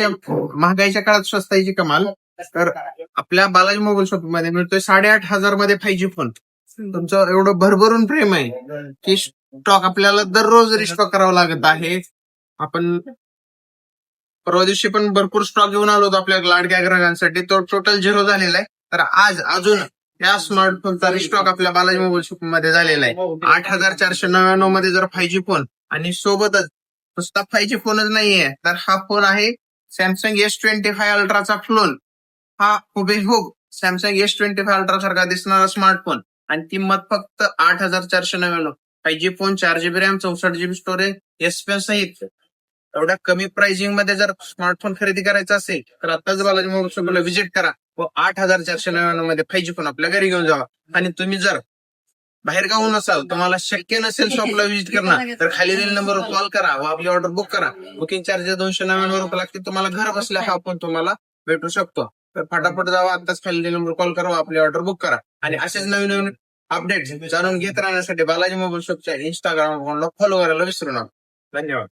महागाईच्या काळात स्वस्ताची कमाल. तर आपल्या बालाजी मोबाईल शॉप मध्ये मिळतोय 8,500 मध्ये 5G फोन. तुमचं एवढं भरभरून प्रेम आहे की स्टॉक आपल्याला दररोज रिस्टॉक करावा लागत आहे. आपण परवा दिवशी पण भरपूर स्टॉक घेऊन आलो होतो आपल्या लाडक्या ग्राहकांसाठी. तो टोटल 0 झालेला आहे. तर आज अजून या स्मार्टफोनचा रिस्टॉक आपल्या बालाजी मोबाईल शॉप मध्ये झालेला आहे. 8,499 मध्ये जर 5G फोन आणि सोबतच नुसता 5G फोनच नाहीये, तर हा फोन आहे सॅमसंग S25 अल्ट्राचा क्लोन. हा हुबेहूब सॅमसंग S25 अल्ट्रा सारखा दिसणारा स्मार्टफोन आणि किंमत फक्त 8,499. 5G phone, 4GB RAM, 64GB storage, S pen सहित एवढ्या कमी प्राइसिंग मध्ये जर स्मार्टफोन खरेदी करायचा असेल तर आताच बालाजी मोबाईल शॉपला व्हिजिट करा व 8,499 मध्ये 5G फोन आपल्या घरी घेऊन जावा. आणि तुम्ही जर बाहेर गावून असाल, तुम्हाला शक्य नसेल शॉपला व्हिजिट करणं, तर खाली दिलेल्या नंबरवर कॉल करा व आपली ऑर्डर बुक करा. बुकिंग चार्जेस 299 रुपये लागते. तुम्हाला घर बसल्या हा फोन तुम्हाला भेटू शकतो. तर फटाफट जावा, आताच खाली दिलेल्या नंबरवर कॉल करा व आपली ऑर्डर बुक करा. आणि असेच नवीन नवीन अपडेट जाणून घेत राहण्यासाठी बालाजी मोबाईल शॉपच्या इंस्टाग्राम अकाउंटला फॉलो करायला विसरू नका. धन्यवाद.